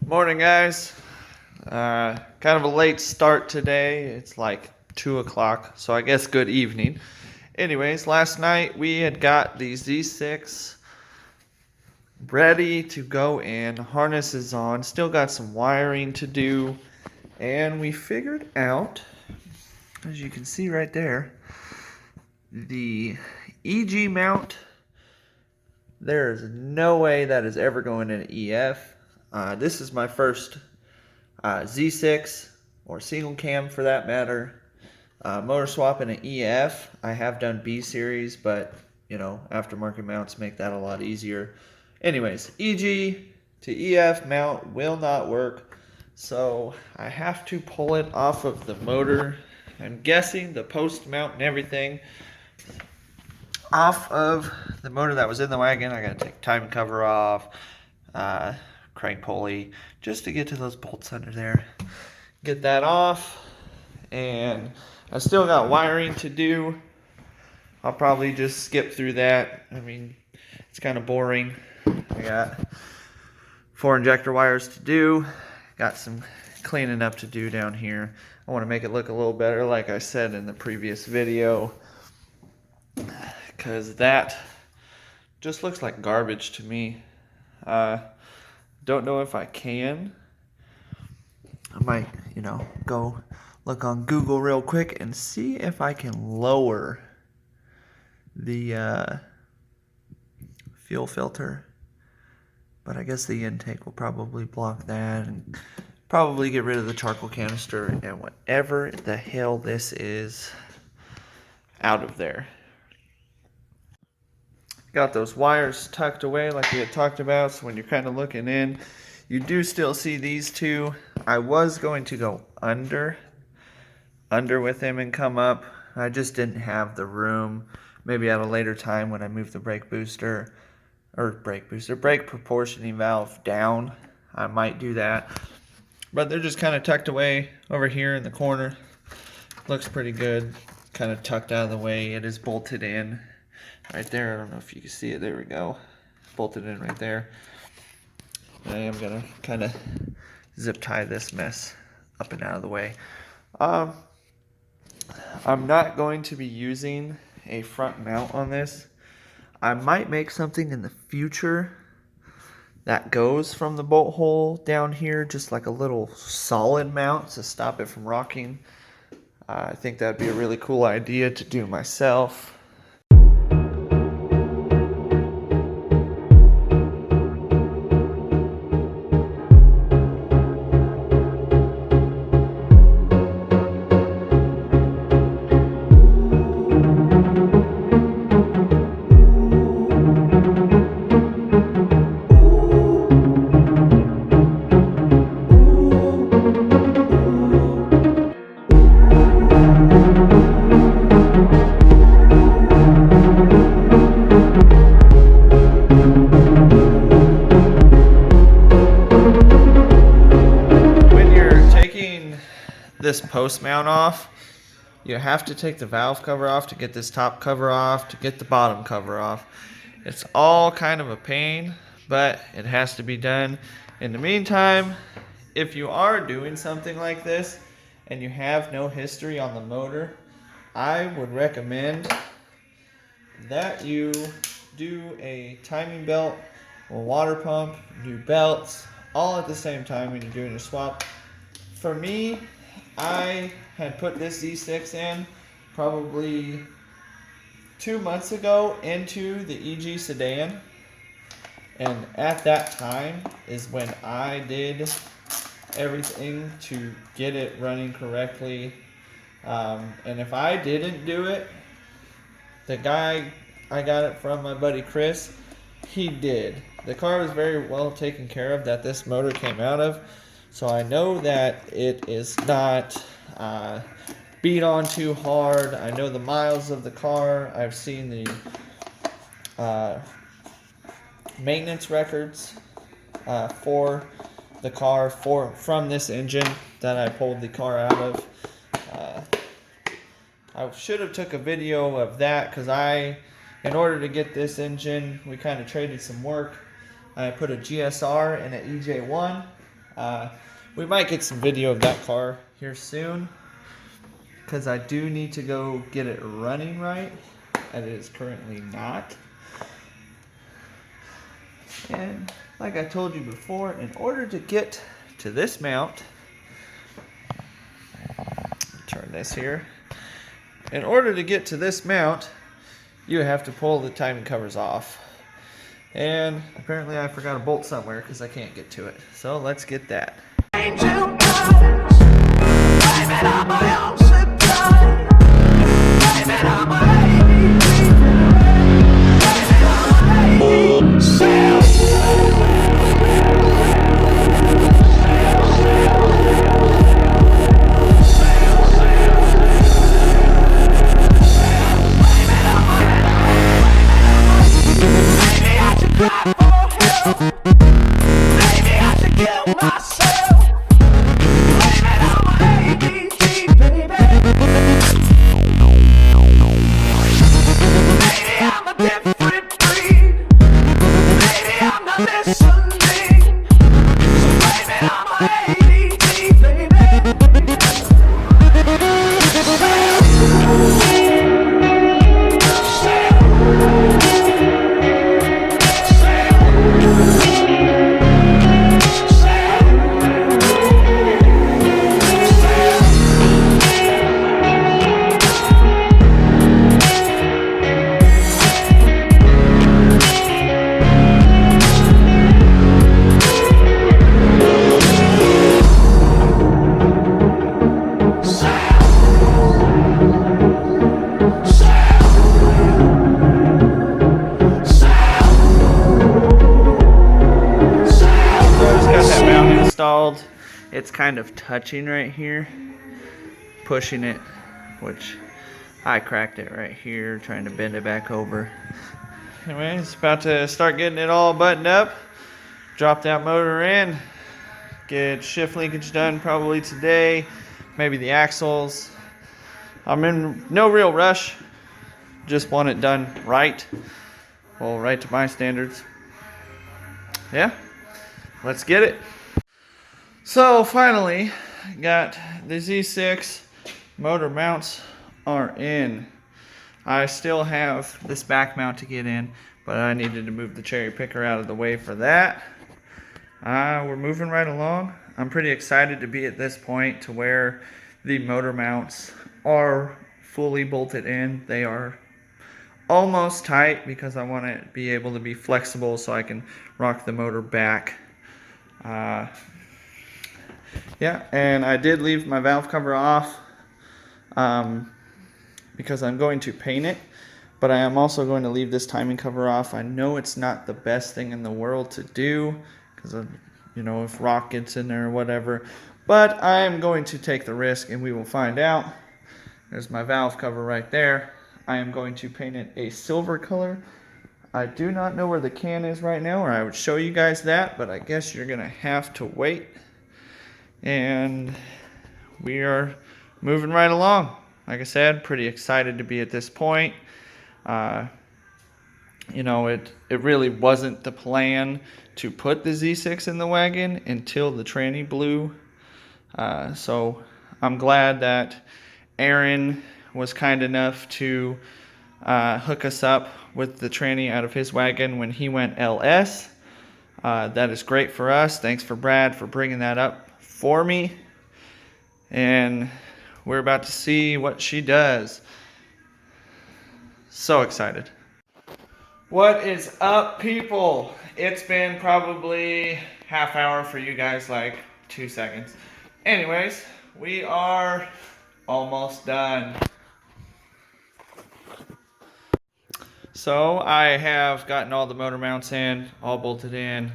Morning, guys. Kind of a late start today. It's like 2 o'clock, so I guess good evening. Anyways, last night we had got the Z6 ready to go in. Harness is on. Still got some wiring to do. And we figured out, as you can see right there, the EG mount. There is no way that is ever going in an EF. This is my first Z6 or single cam for that matter. Motor swap in an EF. I have done B series, but you know, aftermarket mounts make that a lot easier. Anyways, EG to EF mount will not work, so I have to pull it off of the motor. I'm guessing the post mount and everything off of the motor that was in the wagon. I gotta take timing cover off, crank pulley, just to get to those bolts under there. Get that off, and I still got wiring to do. I'll probably just skip through that. I mean, it's kind of boring. I got 4 injector wires to do. Got some cleaning up to do down here. I want to make it look a little better, like I said in the previous video, because that just looks like garbage to me. Don't know if I can. I might, go look on Google real quick and see if I can lower the fuel filter. But I guess the intake will probably block that, and probably get rid of the charcoal canister and whatever the hell this is out of there. Got those wires tucked away like we had talked about, so when you're kind of looking in, you do still see these two. I was going to go under with him and come up. I just didn't have the room. Maybe at a later time when I move the brake proportioning valve down, I might do that. But they're just kind of tucked away over here in the corner. Looks pretty good. Kind of tucked out of the way. It is bolted in right there. I don't know if you can see it. There we go. Bolted in right there. I am gonna kind of zip tie this mess up and out of the way. I'm not going to be using a front mount on this. I might make something in the future that goes from the bolt hole down here, just like a little solid mount to stop it from rocking. I think that'd be a really cool idea to do myself. This post mount off, you have to take the valve cover off to get this top cover off, to get the bottom cover off. It's all kind of a pain, but it has to be done. In the meantime, if you are doing something like this and you have no history on the motor, I would recommend that you do a timing belt or water pump, do belts all at the same time when you're doing your swap. For me, I had put this Z6 in probably 2 months ago into the EG sedan, and at that time is when I did everything to get it running correctly. And if I didn't do it, the guy I got it from, my buddy Chris, he did. The car was very well taken care of that this motor came out of. So I know that it is not beat on too hard. I know the miles of the car. I've seen the maintenance records for the car from this engine that I pulled the car out of. I should have took a video of that because in order to get this engine, we kind of traded some work. I put a GSR and an EJ1. We might get some video of that car here soon, because I do need to go get it running right, and it is currently not. And like I told you before, in order to get to this mount, turn this here. In order to get to this mount, you have to pull the timing covers off. And apparently I forgot a bolt somewhere because I can't get to it. So let's get that. Installed. It's kind of touching right here, pushing it, which I cracked it right here, trying to bend it back over. Anyway, it's about to start getting it all buttoned up. Drop that motor in, get shift linkage done probably today, maybe the axles. I'm in no real rush, just want it done right. Well, right to my standards. Yeah, let's get it. So finally, got the Z6 motor mounts are in. I still have this back mount to get in, but I needed to move the cherry picker out of the way for that. We're moving right along. I'm pretty excited to be at this point to where the motor mounts are fully bolted in. They are almost tight because I want to be able to be flexible so I can rock the motor back. Yeah, and I did leave my valve cover off because I'm going to paint it, but I am also going to leave this timing cover off. I know it's not the best thing in the world to do because of, you know, if rock gets in there or whatever, but I am going to take the risk and we will find out. There's my valve cover right there. I am going to paint it a silver color. I do not know where the can is right now, or I would show you guys that, but I guess you're gonna have to wait. And we are moving right along. Like I said, pretty excited to be at this point. You know, it really wasn't the plan to put the Z6 in the wagon until the tranny blew. So I'm glad that Aaron was kind enough to hook us up with the tranny out of his wagon when he went LS. That is great for us. Thanks for Brad for bringing that up for me, and we're about to see what she does. So excited. What is up, people? It's been probably half hour for you guys, like 2 seconds. Anyways, we are almost done. So I have gotten all the motor mounts in, all bolted in.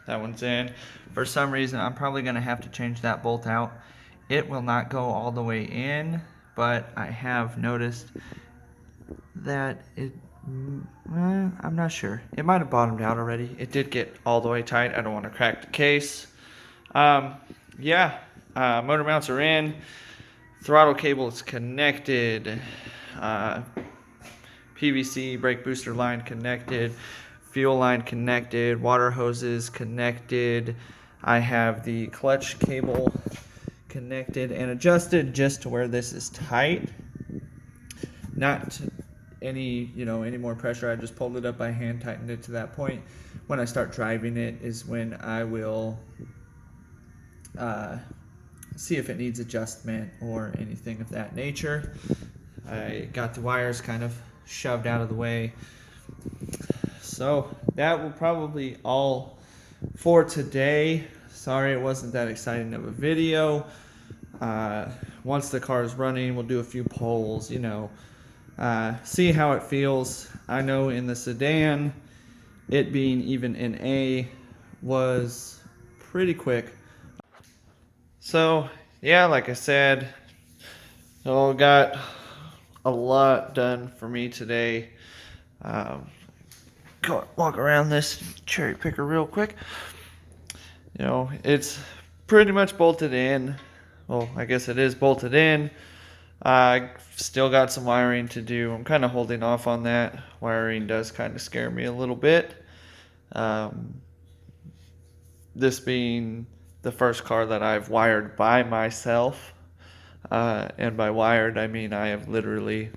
That one's in. For some reason, I'm probably going to have to change that bolt out. It will not go all the way in, but I have noticed that it, I'm not sure. It might have bottomed out already. It did get all the way tight. I don't want to crack the case. Yeah, motor mounts are in. Throttle cable is connected. PVC brake booster line connected. Fuel line connected. Water hoses connected. I have the clutch cable connected and adjusted just to where this is tight. Not any, any more pressure. I just pulled it up by hand, tightened it to that point. When I start driving it is when I will see if it needs adjustment or anything of that nature. I got the wires kind of shoved out of the way. So that will probably all for today. Sorry it wasn't that exciting of a video. Once the car is running, we'll do a few polls, see how it feels. I know in the sedan, it being even in A was pretty quick. So yeah, like I said, got a lot done for me today. Go walk around this cherry picker real quick. It's pretty much bolted in. Well, I guess it is bolted in. I still got some wiring to do. I'm kind of holding off on that. Wiring does kind of scare me a little bit. This being the first car that I've wired by myself. And by wired, I mean I have literally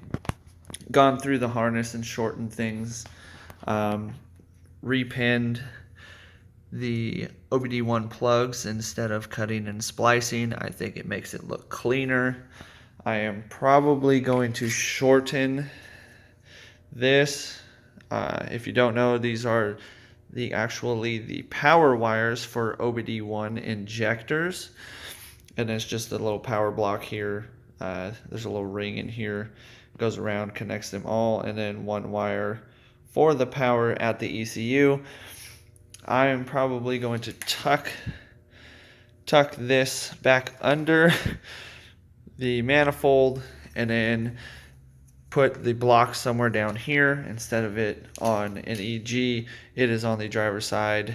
gone through the harness and shortened things. Repinned the OBD1 plugs instead of cutting and splicing. I think it makes it look cleaner. I am probably going to shorten this. If you don't know, these are the power wires for OBD1 injectors. And it's just a little power block here. There's a little ring in here. Goes around, connects them all, and then one wire for the power at the ECU. I am probably going to tuck this back under the manifold and then put the block somewhere down here. Instead of it on an EG, it is on the driver's side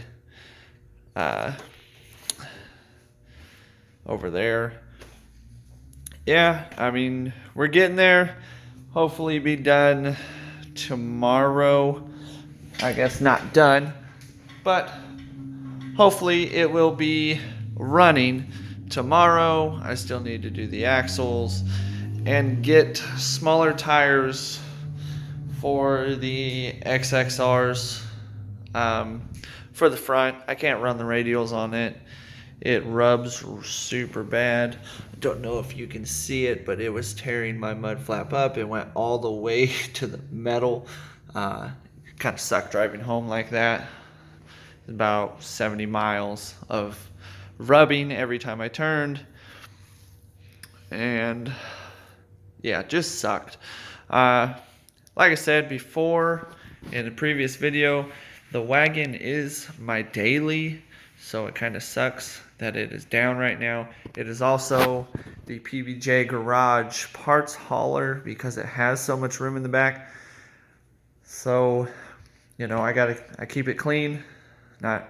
over there. Yeah, I mean, we're getting there. Hopefully be done tomorrow. I guess not done, but hopefully it will be running tomorrow. I still need to do the axles and get smaller tires for the XXRs for the front. I can't run the radials on it. It rubs super bad. I don't know if you can see it, but it was tearing my mud flap up. It went all the way to the metal. Kind of sucked driving home like that. About 70 miles of rubbing every time I turned. And yeah, just sucked. Like I said before in the previous video, the wagon is my daily, so it kind of sucks that it is down right now. It is also the PBJ garage parts hauler because it has so much room in the back. So, I keep it clean, not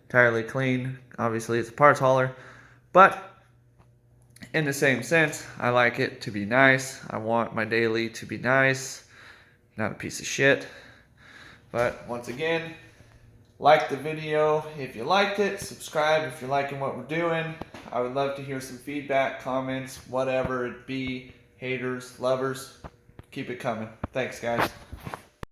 entirely clean. Obviously, it's a parts hauler, but in the same sense, I like it to be nice. I want my daily to be nice, not a piece of shit. But once again, like the video if you liked it, subscribe if you're liking what we're doing. I would love to hear some feedback, comments, whatever it be, haters, lovers, keep it coming. Thanks, guys.